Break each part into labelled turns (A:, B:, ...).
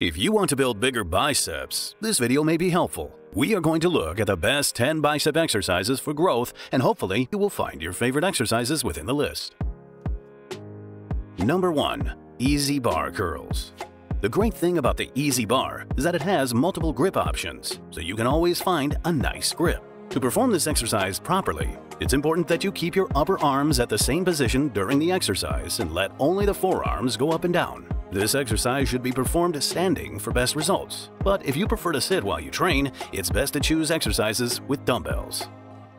A: If you want to build bigger biceps, this video may be helpful. We are going to look at the best 10 bicep exercises for growth, and hopefully you will find your favorite exercises within the list. Number 1. Easy bar curls. The great thing about the Easy bar is that it has multiple grip options, so you can always find a nice grip. To perform this exercise properly, it's important that you keep your upper arms at the same position during the exercise and let only the forearms go up and down. This exercise should be performed standing for best results, but if you prefer to sit while you train, it's best to choose exercises with dumbbells.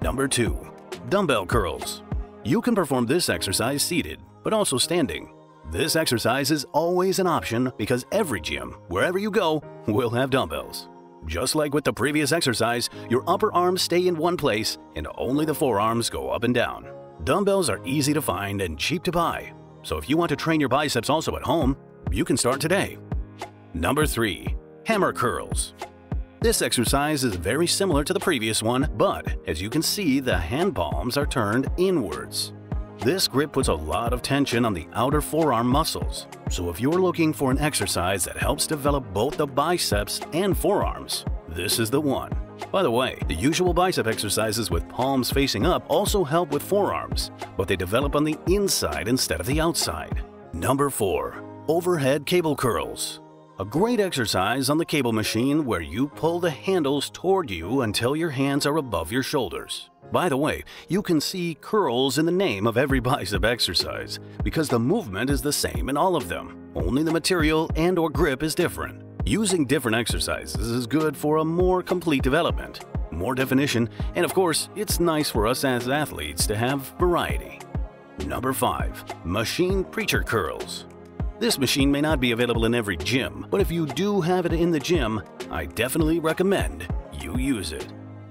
A: Number 2. Dumbbell curls. You can perform this exercise seated, but also standing. This exercise is always an option because every gym, wherever you go, will have dumbbells. Just like with the previous exercise, your upper arms stay in one place and only the forearms go up and down. Dumbbells are easy to find and cheap to buy, so if you want to train your biceps also at home, you can start today. Number 3. Hammer curls. This exercise is very similar to the previous one, but as you can see, the hand palms are turned inwards. This grip puts a lot of tension on the outer forearm muscles, so if you're looking for an exercise that helps develop both the biceps and forearms, this is the one. By the way, the usual bicep exercises with palms facing up also help with forearms, but they develop on the inside instead of the outside. Number 4. Overhead cable curls. A great exercise on the cable machine where you pull the handles toward you until your hands are above your shoulders. By the way, you can see curls in the name of every bicep exercise because the movement is the same in all of them, only the material and/or grip is different. Using different exercises is good for a more complete development, more definition, and of course, it's nice for us as athletes to have variety. Number 5. Machine preacher curls. This machine may not be available in every gym, but if you do have it in the gym, I definitely recommend you use it.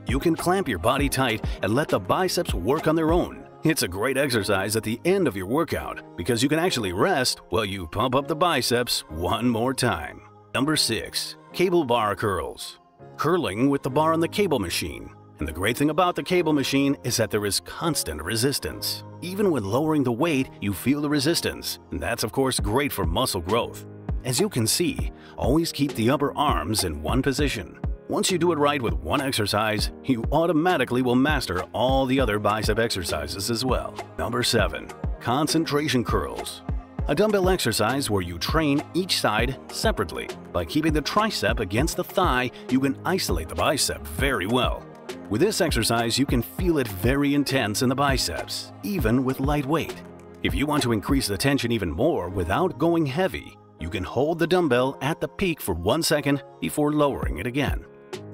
A: You can clamp your body tight and let the biceps work on their own. It's a great exercise at the end of your workout because you can actually rest while you pump up the biceps one more time. Number 6. Cable bar curls. Curling with the bar on the cable machine. And the great thing about the cable machine is that there is constant resistance. Even when lowering the weight, you feel the resistance, and that's of course great for muscle growth. As you can see, always keep the upper arms in one position. Once you do it right with one exercise, you automatically will master all the other bicep exercises as well. Number 7. Concentration curls. A dumbbell exercise where you train each side separately. By keeping the tricep against the thigh, you can isolate the bicep very well. With this exercise, you can feel it very intense in the biceps, even with light weight. If you want to increase the tension even more without going heavy, you can hold the dumbbell at the peak for 1 second before lowering it again.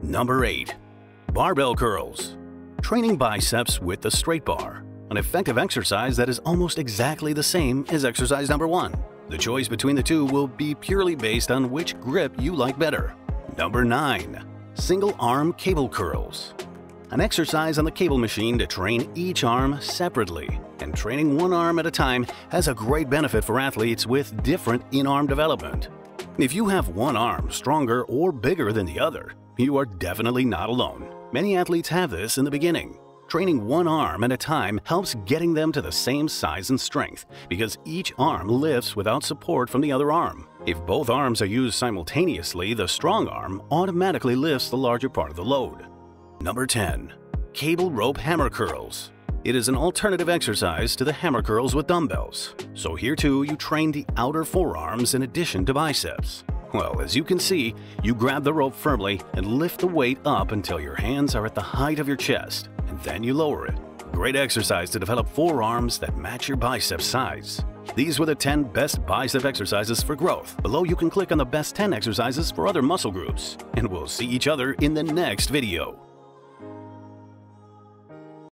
A: Number 8. Barbell curls. Training biceps with the straight bar. An effective exercise that is almost exactly the same as exercise number 1. The choice between the two will be purely based on which grip you like better. Number 9. Single arm cable curls. An exercise on the cable machine to train each arm separately, and training one arm at a time has a great benefit for athletes with different in-arm development. If you have one arm stronger or bigger than the other, you are definitely not alone. Many athletes have this in the beginning. Training one arm at a time helps getting them to the same size and strength because each arm lifts without support from the other arm. If both arms are used simultaneously, the strong arm automatically lifts the larger part of the load. Number 10. Cable rope hammer curls. It is an alternative exercise to the hammer curls with dumbbells. So here too, you train the outer forearms in addition to biceps. Well, as you can see, you grab the rope firmly and lift the weight up until your hands are at the height of your chest, and then you lower it. Great exercise to develop forearms that match your bicep size. These were the 10 best bicep exercises for growth. Below you can click on the best 10 exercises for other muscle groups. And we'll see each other in the next video.